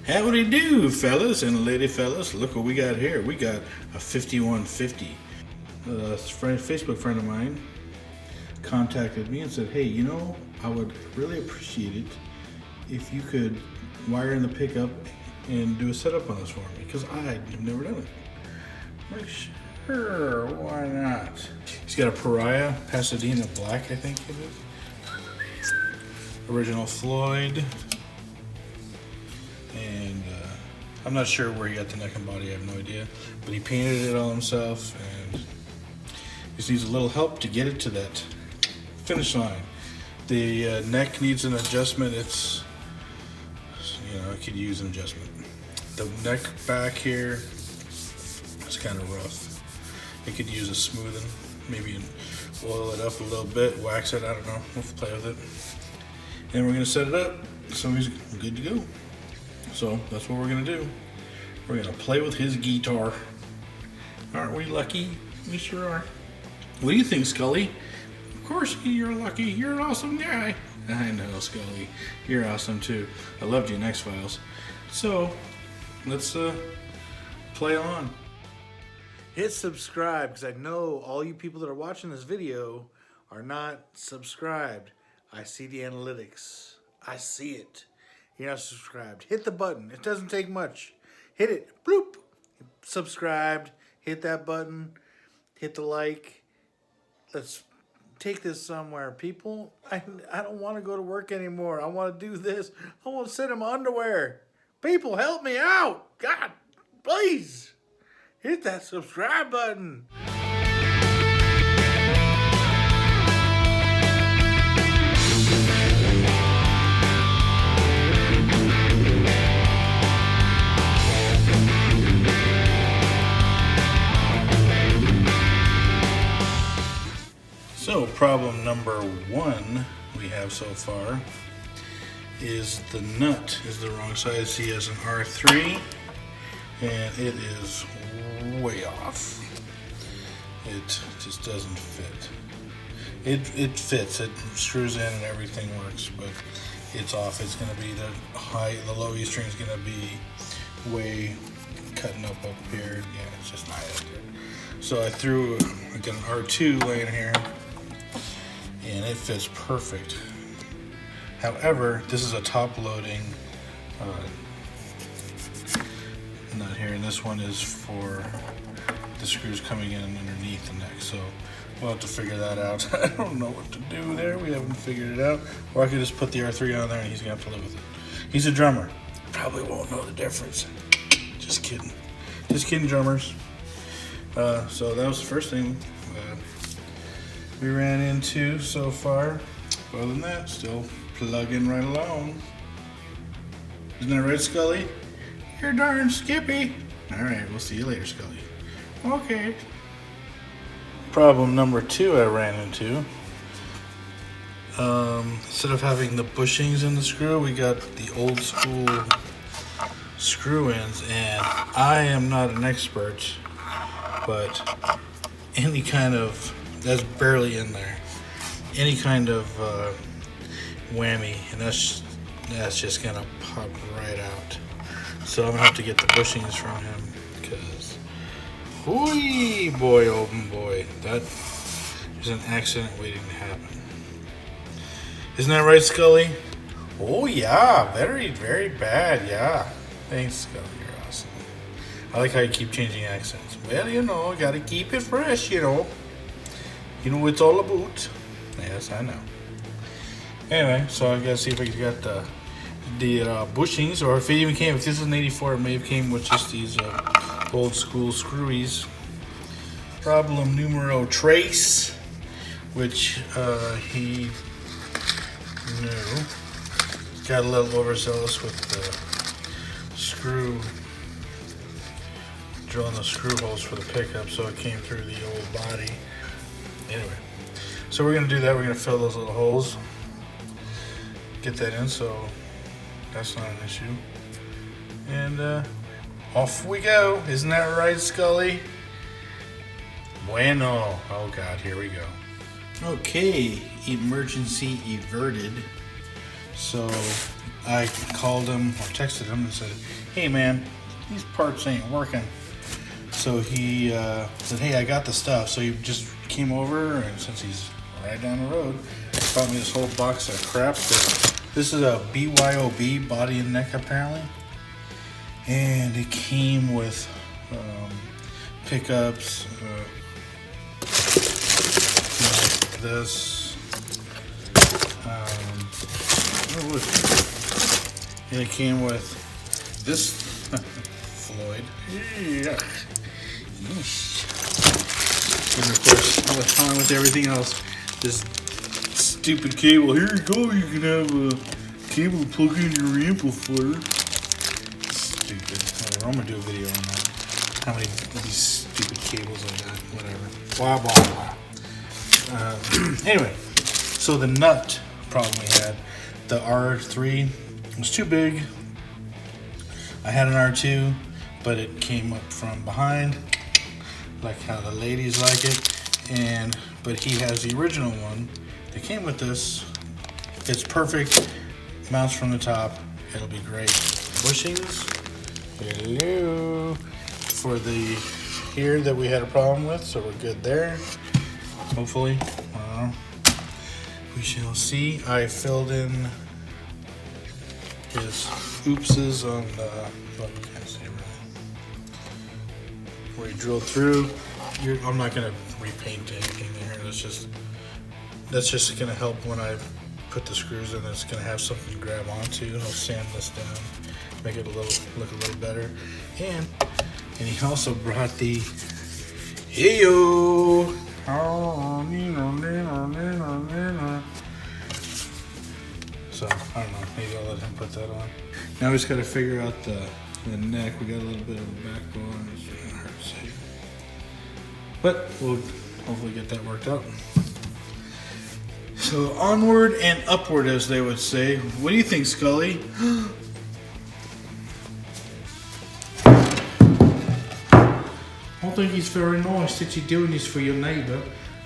Howdy do, fellas and lady fellas. Look what we got here. We got a 5150. A Facebook friend of mine contacted me and said, hey, you know, I would really appreciate it if you could wire in the pickup and do a setup on this for me, because I've never done it. I'm like, sure, why not? He's got a Pariah Pasadena Black, I think it is. Original Floyd. And I'm not sure where he got the neck and body, I have no idea. But he painted it all himself and just needs a little help to get it to that finish line. The neck needs an adjustment. It's, you know, it could use an adjustment. The neck back here is kind of rough. It could use a smoothing, maybe oil it up a little bit, wax it, I don't know, we'll play with it. And we're gonna set it up so he's good to go. So that's what we're gonna do. We're gonna play with his guitar. Aren't we lucky? We sure are. What do you think, Scully? Of course you're lucky. You're an awesome guy. I know, Scully. You're awesome too. I loved you in X-Files. So let's play on. Hit subscribe, because I know all you people that are watching this video are not subscribed. I see the analytics. I see it. You're not subscribed. Hit the button. It doesn't take much. Hit it. Bloop. Subscribed. Hit that button. Hit the like. Let's take this somewhere, people. I don't want to go to work anymore. I want to do this. I want to sit in my underwear. People, help me out. God, please. Hit that subscribe button. So problem number one we have so far is the nut is the wrong size. He has an R3 and it is way off. It just doesn't fit. It fits, it screws in and everything works, but it's off. It's gonna be the low E string is gonna be way cutting up here. Yeah, it's just not it. So I threw like an R2 laying here, and it fits perfect. However, this is a top loading nut here, and this one is for the screws coming in underneath the neck. So we'll have to figure that out. I don't know what to do there. We haven't figured it out. Or I could just put the R3 on there and he's gonna have to live with it. He's a drummer. Probably won't know the difference. Just kidding. Just kidding, drummers. So that was the first thing we ran into so far. Other than that, still plugging right along. Isn't that right, Scully? You're darn skippy. All right, we'll see you later, Scully. Okay. Problem number two I ran into. Instead of having the bushings in the screw, we got the old school screw ends, and I am not an expert, but any kind of, that's barely in there, any kind of whammy, and that's just gonna pop right out. So I'm gonna have to get the bushings from him, because whoo boy, oh boy, that is an accident waiting to happen. Isn't that right, Scully? Oh yeah, very, very bad, yeah. Thanks, Scully, you're awesome. I like how you keep changing accents. Well, you know, gotta keep it fresh, you know. You know what it's all about. Yes, I know. Anyway, so I gotta see if I got the bushings, or if it even came, if this is an 84, it may have came with just these old school screwies. Problem numero tres, which he knew. Got a little overzealous with the screw, drilling the screw holes for the pickup, so it came through the old body. Anyway, so we're gonna do that. We're gonna fill those little holes, get that in, so that's not an issue. And off we go. Isn't that right, Scully? Bueno. Oh God, here we go. Okay, emergency averted. So I called him or texted him and said, hey man, these parts ain't working. So he said, hey, I got the stuff. So he just came over, and since he's right down the road, brought me this whole box of crap. This is a BYOB, body and neck apparently. And it came with pickups, this, and it came with this Floyd. Yeah. And of course, along with everything else, this stupid cable. Here you go, you can have a cable to plug in your amplifier. Stupid. Whatever. I'm gonna do a video on that. How many of these stupid cables I got, whatever. Blah, blah, blah. Anyway, so the nut problem we had, the R3 was too big. I had an R2, but it came up from behind, like how the ladies like it. But he has the original one that came with this. It's perfect. Mounts from the top. It'll be great. Bushings. Hello. For the here that we had a problem with, so we're good there. Hopefully. We shall see. I filled in his oopses on the, well, you can't see really, where he drilled through. I'm not going to repaint anything there. That's just going to help when I put the screws in. It's going to have something to grab onto. I'll sand this down, make it look a little better. And he also brought the hey-yo. So, I don't know, maybe I'll let him put that on. Now we just got to figure out the neck. We got a little bit of the backbone. It's kind of hard to see. But we'll hopefully get that worked out. So, onward and upward, as they would say. What do you think, Scully? I think it's very nice that you're doing this for your neighbor.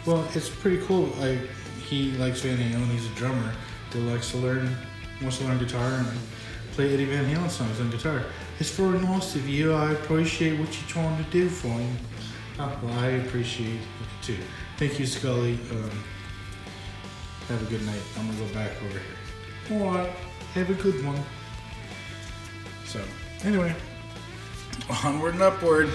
Well, it's pretty cool. He likes Van Halen. He's a drummer that wants to learn guitar and play Eddie Van Halen songs on guitar. It's very nice of you. I appreciate what you're trying to do for him. Well, I appreciate it too. Thank you, Scully. Have a good night. I'm gonna go back over here. All right. Have a good one. So, anyway, onward and upward.